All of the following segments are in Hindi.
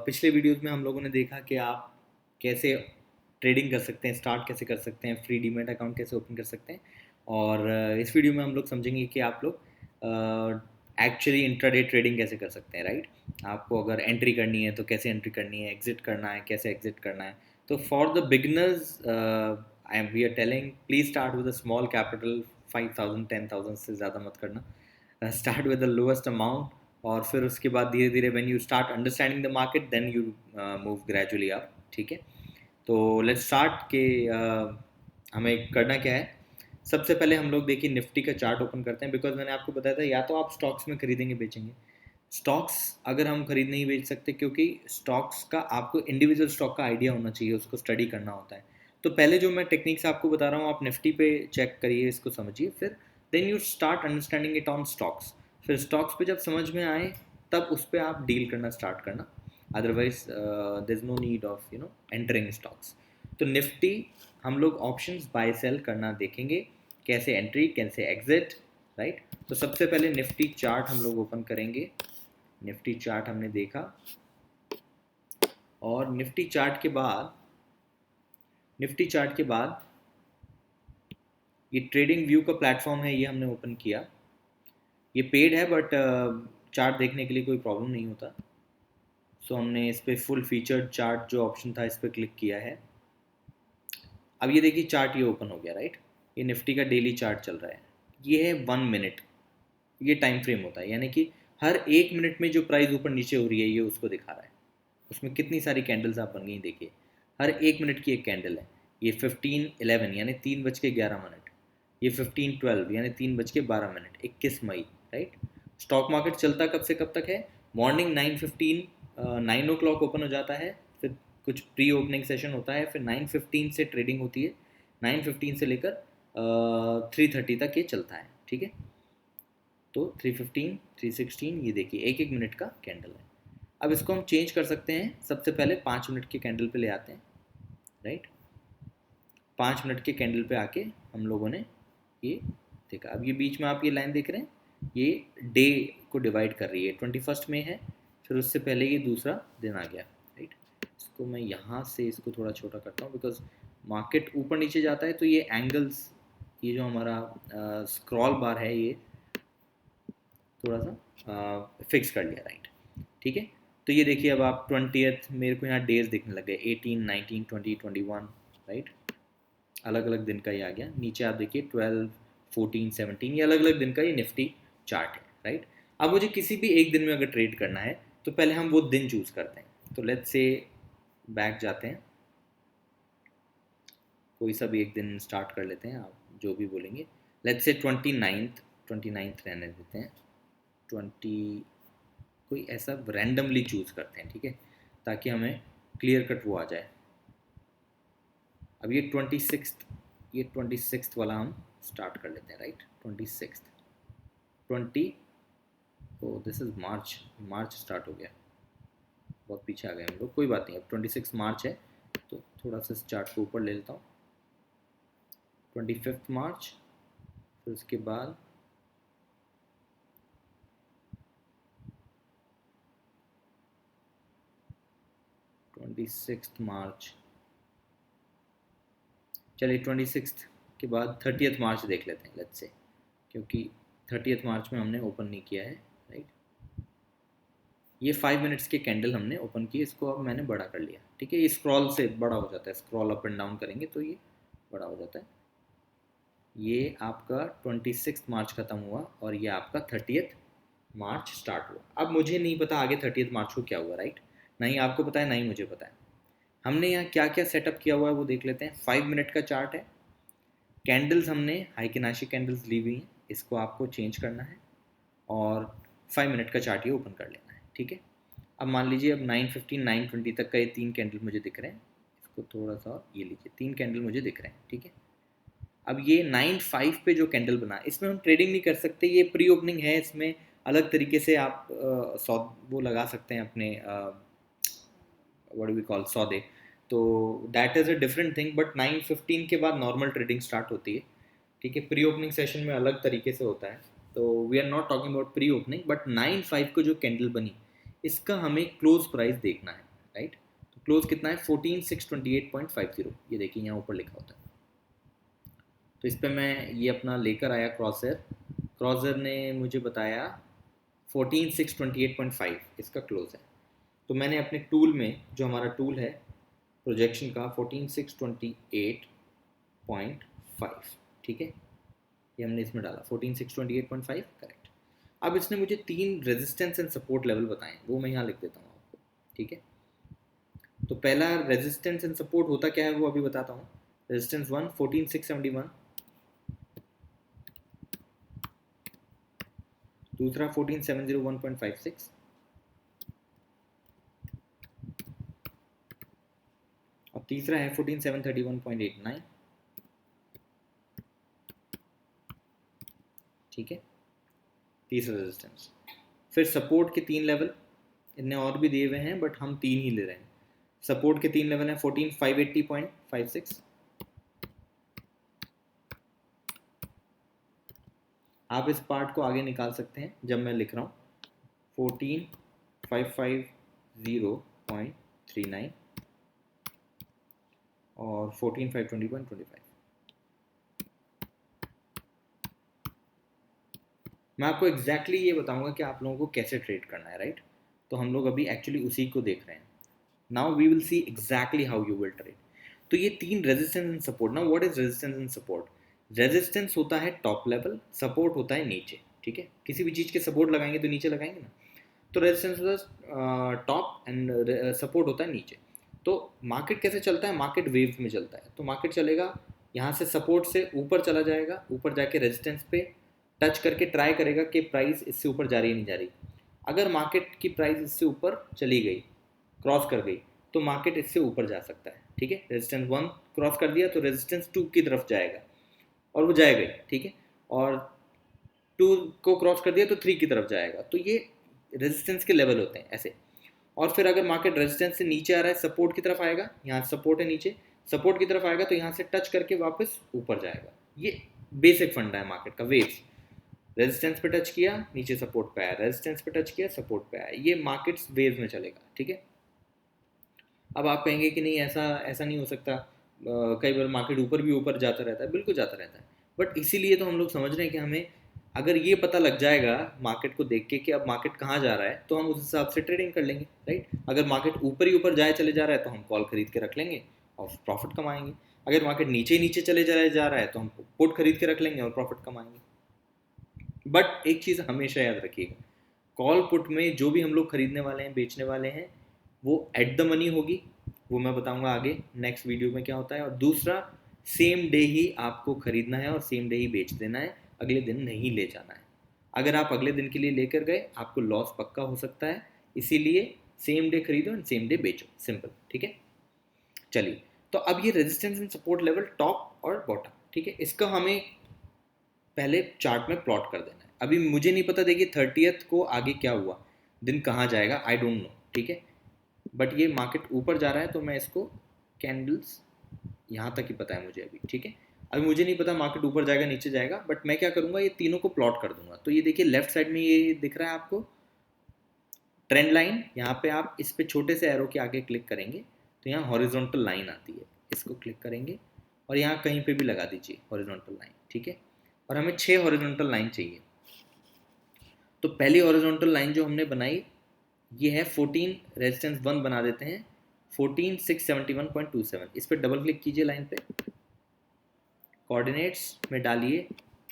पिछले वीडियोस में हम लोगों ने देखा कि आप कैसे ट्रेडिंग कर सकते हैं, स्टार्ट कैसे कर सकते हैं, फ्री डीमैट अकाउंट कैसे ओपन कर सकते हैं। और इस वीडियो में हम लोग समझेंगे कि आप लोग एक्चुअली इंट्राडे ट्रेडिंग कैसे कर सकते हैं, राइट। आपको अगर एंट्री करनी है तो कैसे एंट्री करनी है, एग्जिट करना है कैसे एग्जिट करना है। तो for the beginners I am we are telling please start with a small capital, 5,000 10,000 से ज़्यादा मत करना। Start with the lowest amount और फिर उसके बाद धीरे धीरे when you start understanding the market then you move gradually up. ठीक है, तो लेट्स स्टार्ट के हमें करना क्या है। सबसे पहले हम लोग देखिए निफ्टी का चार्ट ओपन करते हैं, बिकॉज मैंने आपको बताया था या तो आप स्टॉक्स में खरीदेंगे बेचेंगे। स्टॉक्स अगर हम खरीद नहीं बेच सकते, क्योंकि स्टॉक्स का आपको इंडिविजुअल स्टॉक का आइडिया होना चाहिए, उसको स्टडी करना होता है। तो पहले जो मैं टेक्निक्स आपको बता रहा हूँ आप निफ्टी पे चेक करिए, इसको समझिए, फिर then you start understanding it on stocks. फिर स्टॉक्स पे जब समझ में आए तब उस पर आप डील करना स्टार्ट करना। Otherwise there is no need of entering stocks. तो निफ्टी हम लोग ऑप्शंस बाय सेल करना देखेंगे, कैसे एंट्री कैसे एग्जिट, राइट। तो सबसे पहले निफ्टी चार्ट हम लोग ओपन करेंगे। निफ्टी चार्ट हमने देखा और निफ्टी चार्ट के बाद ये ट्रेडिंग व्यू का प्लेटफॉर्म है, ये हमने ओपन किया। ये पेड है बट चार्ट देखने के लिए कोई प्रॉब्लम नहीं होता। सो हमने इस पर फुल फीचर्ड चार्ट जो ऑप्शन था इस पर क्लिक किया है। अब ये देखिए चार्ट ये ओपन हो गया, राइट। ये निफ्टी का डेली चार्ट चल रहा है। ये है 1 मिनट, ये टाइम फ्रेम होता है, यानी कि हर 1 मिनट में जो प्राइस ऊपर नीचे हो रही है ये उसको दिखा रहा है। उसमें कितनी सारी कैंडल्स आप बन गई देखिए, हर 1 मिनट की एक कैंडल है। ये 15:11 यानी 3:11। ये 15:12 यानी 3:12, 21 मई, राइट। स्टॉक मार्केट चलता कब से कब तक है? मॉर्निंग 9:15, 9 o'clock ओपन हो जाता है, फिर कुछ प्री ओपनिंग सेशन होता है, फिर 9:15 से ट्रेडिंग होती है। 9:15 से लेकर 3:30 तक ये चलता है, ठीक है। तो 3:15, 3:16, ये देखिए एक एक मिनट का कैंडल है। अब इसको हम चेंज कर सकते हैं। सबसे पहले 5 मिनट के कैंडल पे ले आते हैं, राइट। 5 मिनट के कैंडल पे आके हम लोगों ने ये देखा। अब ये बीच में आप ये लाइन देख रहे हैं, ये डे को डिवाइड कर रही है। 21 में है, फिर उससे पहले ये दूसरा दिन आ गया, राइट। इसको मैं यहाँ से इसको थोड़ा छोटा करता हूँ, बिकॉज मार्केट ऊपर नीचे जाता है तो ये एंगल्स, ये जो हमारा स्क्रॉल बार है ये थोड़ा सा फिक्स कर लिया, राइट, ठीक है। तो ये देखिए अब आप 20th, मेरे को यहाँ डेज दिखने लग गए, 18, 19, 20, 21, राइट। अलग अलग दिन का ये आ गया। नीचे आप देखिए 12, 14, 17, ये अलग अलग दिन का ये निफ्टी चार्ट है, राइट। अब मुझे किसी भी एक दिन में अगर ट्रेड करना है तो पहले हम वो दिन चूज़ करते हैं। तो लेट्स से बैक जाते हैं, कोई सा भी एक दिन स्टार्ट कर लेते हैं, आप जो भी बोलेंगे। लेट्स से 29th रहने देते हैं। 20 कोई ऐसा रैंडमली चूज़ करते हैं, ठीक है, ताकि हमें क्लियर कट वो आ जाए। अब ये 26th वाला हम स्टार्ट कर लेते हैं, right. 26 20 oh this is March start हो गया, बहुत पीछे आ गए हम लोग, कोई बात नहीं। अब 26 मार्च है तो थोड़ा सा इस चार्ट को ऊपर ले लेता हूँ। 25 मार्च, फिर उसके बाद 26 मार्च, चलिए 26 के बाद 30th मार्च देख लेते हैं, लेट्स से, क्योंकि 30th मार्च में हमने ओपन नहीं किया है, राइट। ये 5 मिनट्स के कैंडल हमने ओपन किए, इसको अब मैंने बड़ा कर लिया, ठीक है। ये स्क्रॉल से बड़ा हो जाता है, स्क्रॉल अप एंड डाउन करेंगे तो ये बड़ा हो जाता है। ये आपका 26 मार्च ख़त्म हुआ और ये आपका 30th मार्च स्टार्ट हुआ। अब मुझे नहीं पता आगे 30th मार्च को क्या हुआ, राइट। ना ही आपको पता है ना ही मुझे पता है। हमने यहाँ क्या क्या सेटअप किया हुआ है वो देख लेते हैं। 5 मिनट का चार्ट है, कैंडल्स हमने हाइकिनाशी कैंडल्स ली हुई हैं, इसको आपको चेंज करना है और 5 मिनट का चार्ट ये ओपन कर लेना है, ठीक है। अब मान लीजिए अब 9:15, 9:20 तक का ये 3 कैंडल मुझे दिख रहे हैं, इसको थोड़ा सा ये लीजिए, 3 कैंडल मुझे दिख रहे हैं, ठीक है। अब ये 9:05 पे जो कैंडल बना, इसमें हम ट्रेडिंग नहीं कर सकते, ये प्री ओपनिंग है। इसमें अलग तरीके से आप वो लगा सकते हैं अपने व्हाट वी कॉल सौदे। तो that is a different thing, but 9:15 के बाद नॉर्मल ट्रेडिंग स्टार्ट होती है, ठीक है। प्री ओपनिंग सेशन में अलग तरीके से होता है, तो we are not talking about pre opening, but 9:05 को जो कैंडल बनी इसका हमें क्लोज प्राइस देखना है, राइट। तो क्लोज कितना है 14628.50, ये देखिए यहाँ ऊपर लिखा होता है। तो इस पर मैं ये अपना लेकर आया क्रॉसर ने मुझे बताया 14628.5 इसका क्लोज है। तो मैंने अपने टूल में, जो हमारा टूल है प्रोजेक्शन का, 14628.5, ठीक है, ये हमने इसमें डाला 14628.5, करेक्ट। अब इसने मुझे 3 रेजिस्टेंस एंड सपोर्ट लेवल बताए, वो मैं यहाँ लिख देता हूँ आपको, ठीक है। तो पहला रेजिस्टेंस एंड सपोर्ट होता क्या है वो अभी बताता हूँ। रेजिस्टेंस 1 14671, दूसरा 14701.56, और तीसरा है 14731.89, ठीक है, तीसरा रेजिस्टेंस। फिर सपोर्ट के 3 लेवल इनने और भी दिए हुए हैं, बट हम 3 ही ले रहे हैं। सपोर्ट के 3 लेवल हैं 14580.56, आप इस पार्ट को आगे निकाल सकते हैं जब मैं लिख रहा हूँ 14550.39 और 14520.25। मैं आपको एग्जैक्टली ये बताऊंगा कि आप लोगों को कैसे ट्रेड करना है, राइट। तो हम लोग अभी एक्चुअली उसी को देख रहे हैं। Now we will see exactly how you will trade. तो ये 3 resistance and support. Now what is resistance and support? Resistance होता है टॉप लेवल, सपोर्ट होता है नीचे, ठीक है। किसी भी चीज़ के सपोर्ट लगाएंगे तो नीचे लगाएंगे ना, तो रेजिस्टेंस होता है टॉप एंड सपोर्ट होता है नीचे। तो मार्केट कैसे चलता है? मार्केट वेव्स में चलता है। तो मार्केट चलेगा यहाँ से सपोर्ट से ऊपर चला जाएगा, ऊपर जाके रेजिस्टेंस पे टच करके ट्राई करेगा कि प्राइस इससे ऊपर जा रही है नहीं जा रही। अगर मार्केट की प्राइस इससे ऊपर चली गई, क्रॉस कर गई, तो मार्केट इससे ऊपर जा सकता है, ठीक है। रेजिस्टेंस 1 क्रॉस कर दिया तो रेजिस्टेंस 2 की तरफ जाएगा, और वो जाएगा ही, ठीक है। और 2 को क्रॉस कर दिया तो 3 की तरफ जाएगा। तो ये रेजिस्टेंस के लेवल होते हैं ऐसे। और फिर अगर मार्केट रेजिस्टेंस से नीचे आ रहा है, सपोर्ट की तरफ आएगा, यहाँ सपोर्ट है नीचे, सपोर्ट की तरफ आएगा तो यहाँ से टच करके वापस ऊपर जाएगा। ये बेसिक फंडा है मार्केट का, वेव्स। रेजिस्टेंस पे टच किया, नीचे सपोर्ट पे आया, रेजिस्टेंस पे टच किया, सपोर्ट पे आया। ये मार्केट्स वेव्स में चलेगा, ठीक है। अब आप कहेंगे कि नहीं, ऐसा ऐसा नहीं हो सकता, कई बार मार्केट ऊपर भी ऊपर जाता रहता है। बिल्कुल जाता रहता है, बट इसीलिए तो हम लोग समझ रहे हैं कि हमें अगर ये पता लग जाएगा मार्केट को देख के कि अब मार्केट कहाँ जा रहा है, तो हम उस हिसाब से ट्रेडिंग कर लेंगे, राइट। अगर मार्केट ऊपर ही ऊपर जाए चले जा रहा है तो हम कॉल खरीद के रख लेंगे और प्रॉफिट कमाएंगे। अगर मार्केट नीचे ही नीचे चले जा रहा है तो हम पुट खरीद के रख लेंगे और प्रॉफिट कमाएंगे। बट एक चीज़ हमेशा याद रखिएगा, कॉल पुट में जो भी हम लोग खरीदने वाले हैं, बेचने वाले हैं, वो एट द मनी होगी। वो मैं बताऊंगा आगे नेक्स्ट वीडियो में क्या होता है। और दूसरा, सेम डे ही आपको खरीदना है और सेम डे ही बेच देना है, अगले दिन नहीं ले जाना है। अगर आप अगले दिन के लिए लेकर गए, आपको लॉस पक्का हो सकता है। इसीलिए सेम डे खरीदो एंड सेम डे बेचो, सिंपल, ठीक है। चलिए, तो अब ये resistance and support level top और बॉटम, ठीक है, इसका हमें पहले चार्ट में प्लॉट कर देना है। अभी मुझे नहीं पता, देखिए 30th को आगे क्या हुआ, दिन कहाँ जाएगा, आई डोंट नो, ठीक है। बट ये मार्केट ऊपर जा रहा है तो मैं इसको कैंडल्स यहाँ तक ही पता है मुझे अभी, ठीक है। अभी मुझे नहीं पता मार्केट ऊपर जाएगा नीचे जाएगा, बट मैं क्या करूँगा, ये तीनों को प्लॉट कर दूंगा। तो ये देखिए लेफ्ट साइड में ये दिख रहा है आपको ट्रेंड लाइन। यहाँ पे आप इस पे छोटे से एरो के आगे क्लिक करेंगे तो यहाँ हॉरिजॉन्टल लाइन आती है, इसको क्लिक करेंगे और यहाँ कहीं पे भी लगा दीजिए हॉरिजॉन्टल लाइन, ठीक है। और हमें 6 हॉरिजॉन्टल लाइन चाहिए। तो पहली हॉरिजॉन्टल लाइन जो हमने बनाई ये है 14, रेजिस्टेंस 1 बना देते हैं 14671.27। इस पर डबल क्लिक कीजिए लाइन पे, कोऑर्डिनेट्स में डालिए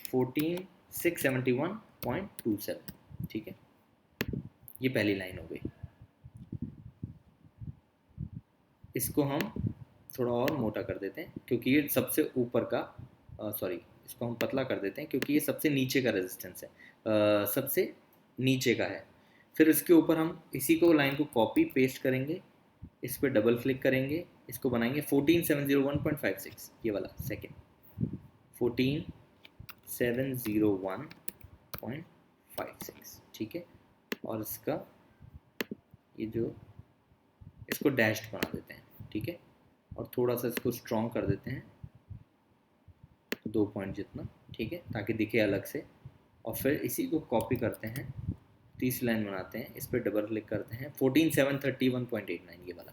14671.27, ठीक है। ये पहली लाइन हो गई। इसको हम थोड़ा और मोटा कर देते हैं क्योंकि ये सबसे ऊपर का, सॉरी, इसको हम पतला कर देते हैं क्योंकि ये सबसे नीचे का रेजिस्टेंस है, सबसे नीचे का है। फिर इसके ऊपर हम इसी को लाइन को कॉपी पेस्ट करेंगे, इस पर डबल क्लिक करेंगे, इसको बनाएंगे 14701.56, ये वाला सेकेंड 14701.56, ठीक है। और इसका ये जो, इसको डैश्ड बना देते हैं, ठीक है। और थोड़ा सा इसको स्ट्रॉन्ग कर देते हैं 2 पॉइंट जितना, ठीक है, ताकि दिखे अलग से। और फिर इसी को कॉपी करते हैं तीसरी लाइन बनाते हैं, इस पर डबल क्लिक करते हैं, 14731.89 ये वाला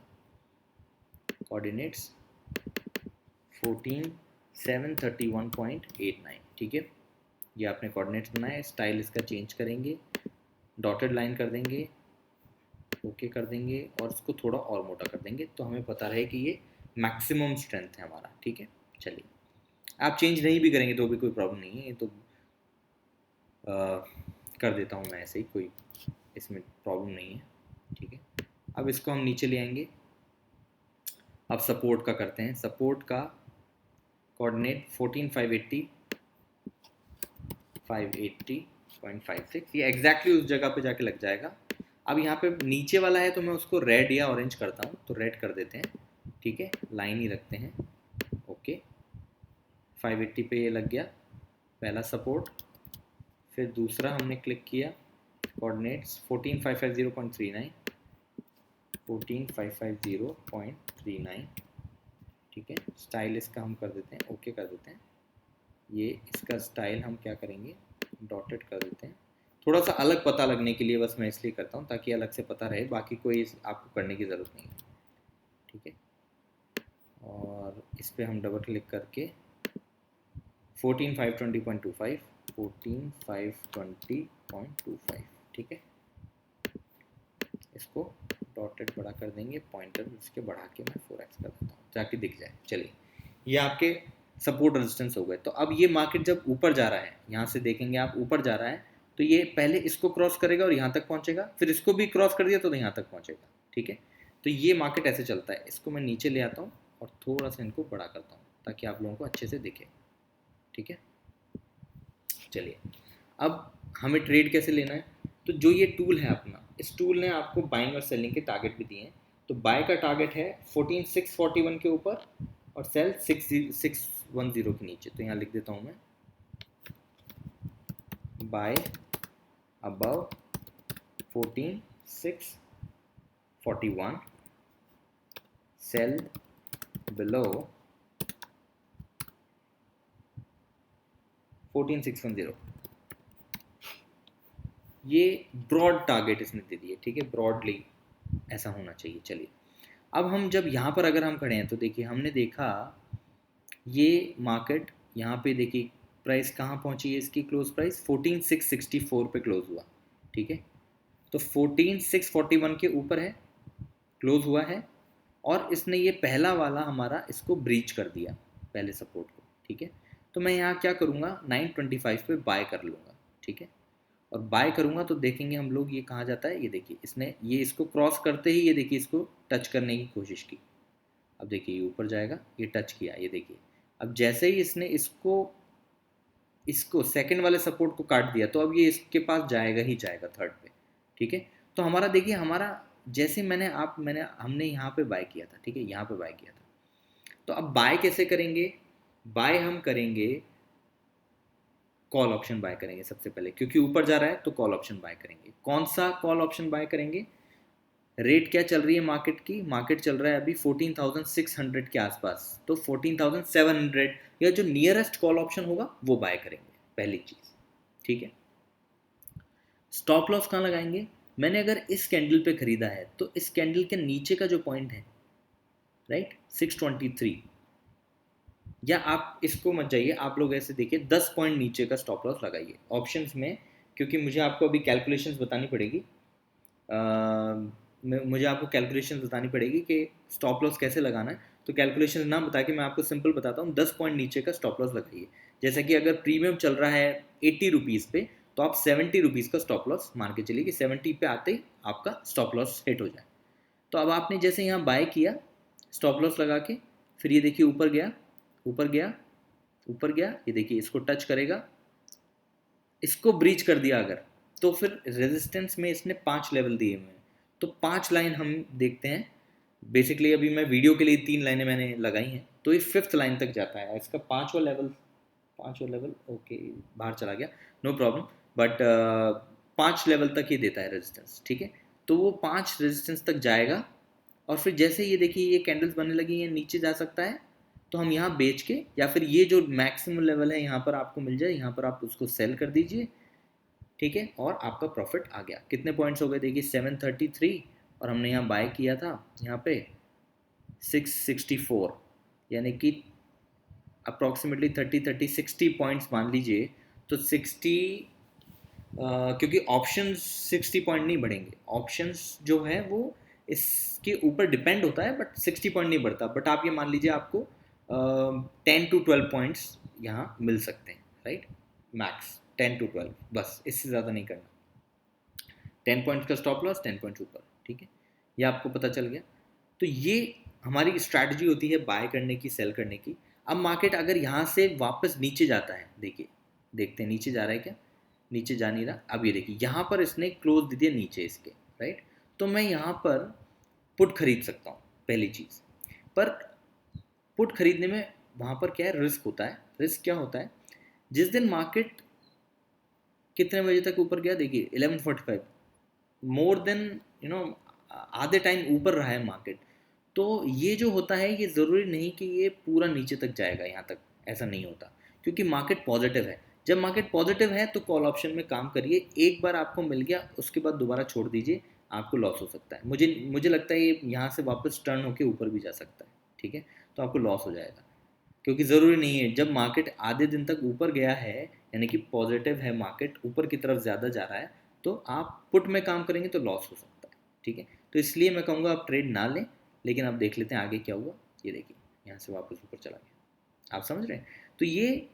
कोऑर्डिनेट्स 14731.89, ठीक है। ये आपने कोऑर्डिनेट्स बनाए, स्टाइल इसका चेंज करेंगे, डॉटेड लाइन कर देंगे, ओके कर देंगे और इसको थोड़ा और मोटा कर देंगे, तो हमें पता रहे कि ये मैक्सिमम स्ट्रेंथ है हमारा, ठीक है। चलिए, आप चेंज नहीं भी करेंगे तो भी कोई प्रॉब्लम नहीं है, ये तो कर देता हूँ मैं ऐसे ही, कोई इसमें प्रॉब्लम नहीं है, ठीक है। अब इसको हम नीचे ले आएंगे। अब सपोर्ट का करते हैं, सपोर्ट का कोऑर्डिनेट 14580.56, ये एग्जैक्टली उस जगह पे जाके लग जाएगा। अब यहाँ पे नीचे वाला है तो मैं उसको रेड या ऑरेंज करता हूँ, तो रेड कर देते हैं, ठीक है, लाइन ही रखते हैं, ओके। 580 पे ये लग गया पहला सपोर्ट, फिर दूसरा हमने क्लिक किया, कोऑर्डिनेट्स 14550.39, 14550.39, ठीक है। स्टाइल इसका हम कर देते हैं, ओके कर देते हैं। ये इसका स्टाइल हम क्या करेंगे, डॉटेड कर देते हैं, थोड़ा सा अलग पता लगने के लिए बस मैं इसलिए करता हूँ ताकि अलग से पता रहे, बाकी कोई आपको करने की ज़रूरत नहीं है, ठीक है। और इस पर हम डबल क्लिक करके 14520.25, 14520.25, ठीक है। इसको डॉटेड बड़ा कर देंगे, पॉइंटर इसके बढ़ा के मैं 4x कर देता हूँ ताकि दिख जाए। चलिए, ये आपके सपोर्ट रेजिस्टेंस हो गए। तो अब ये मार्केट जब ऊपर जा रहा है, यहाँ से देखेंगे आप ऊपर जा रहा है, तो ये पहले इसको क्रॉस करेगा और यहाँ तक पहुँचेगा, फिर इसको भी क्रॉस कर दिया तो यहाँ तक पहुँचेगा, ठीक है। तो ये मार्केट ऐसे चलता है। इसको मैं नीचे ले आता हूँ और थोड़ा सा इनको बड़ा करता हूँ ताकि आप लोगों को अच्छे से दिखे, ठीक है। चलिए, अब हमें ट्रेड कैसे लेना है, तो जो ये टूल है अपना, इस टूल ने आपको बाइंग और सेलिंग के टारगेट भी दिए हैं। तो बाय का टारगेट है 14641 के ऊपर और सेल 6610 के नीचे। तो यहाँ लिख देता हूँ मैं, बाय अबव 14641, सेल बिलो 14610। ये ब्रॉड टारगेट इसने दे दिए, ठीक है, ब्रॉडली ऐसा होना चाहिए। चलिए, अब हम जब यहाँ पर अगर हम खड़े हैं तो देखिए, हमने देखा ये मार्केट यहाँ पे देखिए प्राइस कहाँ पहुँची है, इसकी क्लोज प्राइस 14664 पे क्लोज हुआ, ठीक है। तो 14641 के ऊपर है, क्लोज हुआ है, और इसने ये पहला वाला हमारा इसको ब्रीच कर दिया, पहले सपोर्ट को, ठीक है। तो मैं यहाँ क्या करूँगा, 925 पे बाय कर लूँगा, ठीक है। और बाय करूँगा तो देखेंगे हम लोग ये कहाँ जाता है, ये देखिए इसने ये इसको क्रॉस करते ही ये देखिए इसको टच करने की कोशिश की। अब देखिए ये ऊपर जाएगा, ये टच किया, ये देखिए। अब जैसे ही इसने इसको सेकंड वाले सपोर्ट को काट दिया, तो अब ये इसके पास जाएगा ही जाएगा थर्ड पे, ठीक है। तो हमारा देखिए, हमारा जैसे हमने यहाँ पे बाय किया था, ठीक है, यहाँ पे बाय किया था। तो अब बाय कैसे करेंगे, बाय हम करेंगे, कॉल ऑप्शन बाय करेंगे सबसे पहले, क्योंकि ऊपर जा रहा है तो कॉल ऑप्शन बाय करेंगे। कौन सा कॉल ऑप्शन बाय करेंगे, रेट क्या चल रही है मार्केट की, मार्केट चल रहा है अभी 14600 के आसपास, तो 14700 या जो नियरेस्ट कॉल ऑप्शन होगा वो बाय करेंगे, पहली चीज़, ठीक है। स्टॉप लॉस कहाँ लगाएंगे, मैंने अगर इस कैंडल पे खरीदा है तो इस कैंडल के नीचे का जो पॉइंट है, राइट, 623, या आप इसको मत जाइए, आप लोग ऐसे देखिए 10 पॉइंट नीचे का स्टॉप लॉस लगाइए ऑप्शंस में, क्योंकि मुझे आपको अभी कैलकुलेशंस बतानी पड़ेगी, मुझे आपको कैलकुलेशंस बतानी पड़ेगी कि स्टॉप लॉस कैसे लगाना है। तो कैलकुलेशन ना बता के मैं आपको सिंपल बताता हूँ, 10 पॉइंट नीचे का स्टॉप लॉस लगाइए। जैसे कि अगर प्रीमियम चल रहा है 80 रुपीज़ पे, तो आप 70 रुपीज़ का स्टॉप लॉस मान के चलिए कि 70 पे आते ही आपका स्टॉप लॉस हिट हो जाए। तो अब आपने जैसे यहाँ बाय किया स्टॉप लॉस लगा के, फिर ये देखिए ऊपर गया, ऊपर गया, ऊपर गया, ये देखिए इसको टच करेगा, इसको ब्रीच कर दिया अगर, तो फिर रेजिस्टेंस में इसने 5 लेवल दिए हुए हैं, तो 5 लाइन हम देखते हैं। बेसिकली अभी मैं वीडियो के लिए 3 लाइनें मैंने लगाई हैं, तो ये 5th लाइन तक जाता है इसका 5वां लेवल, ओके बाहर चला गया, नो प्रॉब्लम, बट 5 लेवल तक ही देता है रेजिस्टेंस, ठीक है। तो वो 5 रेजिस्टेंस तक जाएगा, और फिर जैसे ये देखिए ये कैंडल्स बनने लगी, ये नीचे जा सकता है, तो हम यहाँ बेच के, या फिर ये जो मैक्सिमम लेवल है यहाँ पर आपको मिल जाए, यहाँ पर आप उसको सेल कर दीजिए, ठीक है, और आपका प्रॉफिट आ गया। कितने पॉइंट्स हो गए देखिए, 733, और हमने यहाँ बाय किया था यहाँ पे 664, यानी कि अप्रॉक्सीमेटली 30 पॉइंट्स मान लीजिए। तो 60, क्योंकि ऑप्शंस 60 पॉइंट नहीं बढ़ेंगे, ऑप्शंस जो है वो इसके ऊपर डिपेंड होता है, बट 60 पॉइंट नहीं बढ़ता। बट आप ये मान लीजिए आपको 10 to 12 पॉइंट्स यहाँ मिल सकते हैं, राइट, मैक्स 10 to 12, बस इससे ज़्यादा नहीं करना। 10 पॉइंट्स का स्टॉप लॉस, 10 पॉइंट्स ऊपर, ठीक है, ये आपको पता चल गया। तो ये हमारी स्ट्रैटेजी होती है बाय करने की, सेल करने की। अब मार्केट अगर यहाँ से वापस नीचे जाता है, देखिए, देखते हैं नीचे जा रहा है क्या, नीचे जा नहीं रहा। अब ये देखिए यहाँ पर इसने क्लोज दे दिया नीचे इसके, राइट, तो मैं यहाँ पर पुट खरीद सकता हूँ, पहली चीज़। पर पुट खरीदने में वहाँ पर क्या है, रिस्क होता है। रिस्क क्या होता है, जिस दिन मार्केट कितने बजे तक ऊपर गया देखिए, 11:45, मोर देन यू नो आधे टाइम ऊपर रहा है मार्केट। तो ये जो होता है, ये ज़रूरी नहीं कि ये पूरा नीचे तक जाएगा, यहाँ तक ऐसा नहीं होता, क्योंकि मार्केट पॉजिटिव है। जब मार्केट पॉजिटिव है तो कॉल ऑप्शन में काम करिए। एक बार आपको मिल गया, उसके बाद दोबारा छोड़ दीजिए, आपको लॉस हो सकता है। मुझे लगता है ये यहाँ से वापस टर्न होकर ऊपर भी जा सकता है, ठीक है, तो आपको लॉस हो जाएगा, क्योंकि ज़रूरी नहीं है। जब मार्केट आधे दिन तक ऊपर गया है, यानी कि पॉजिटिव है, मार्केट ऊपर की तरफ ज़्यादा जा रहा है, तो आप पुट में काम करेंगे तो लॉस हो सकता है, ठीक है। तो इसलिए मैं कहूँगा आप ट्रेड ना लें। लेकिन अब देख लेते हैं आगे क्या हुआ। ये देखिए यहाँ से वापस ऊपर चला गया, आप समझ रहे हैं। तो ये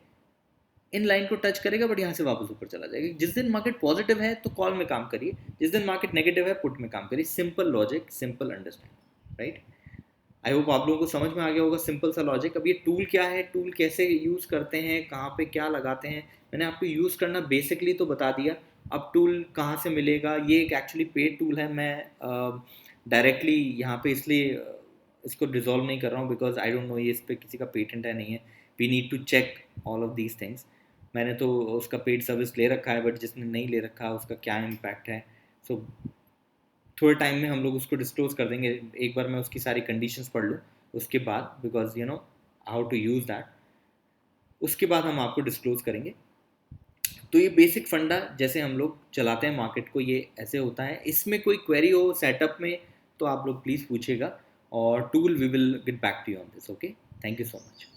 इन लाइन को टच करेगा, बट यहाँ से वापस ऊपर चला जाएगा। जिस दिन मार्केट पॉजिटिव है तो कॉल में काम करिए, जिस दिन मार्केट नेगेटिव है पुट में काम करिए। Simple logic, simple understand, right. I hope आप लोगों को समझ में आ गया होगा, सिंपल सा लॉजिक। अब ये टूल क्या है, टूल कैसे यूज़ करते हैं, कहाँ पे क्या लगाते हैं, मैंने आपको यूज़ करना बेसिकली तो बता दिया। अब टूल कहाँ से मिलेगा, ये एक एक्चुअली पेड टूल है। मैं डायरेक्टली यहाँ पे इसलिए इसको डिज़ोल्व नहीं कर रहा हूँ, बिकॉज आई डोंट नो ये इस पर किसी का पेटेंट है नहीं है। We need to check all of these things. मैंने तो उसका पेड सर्विस ले रखा है, बट जिसने नहीं ले रखा उसका क्या इम्पैक्ट है, सो थोड़े टाइम में हम लोग उसको डिस्क्लोज कर देंगे। एक बार मैं उसकी सारी कंडीशंस पढ़ लूँ उसके बाद, because you know how to use that, उसके बाद हम आपको डिस्क्लोज करेंगे। तो ये बेसिक फंडा जैसे हम लोग चलाते हैं मार्केट को, ये ऐसे होता है। इसमें कोई क्वेरी हो सेटअप में तो आप लोग प्लीज़ पूछिएगा, और tool we will get back to you on this. Okay, thank you so much.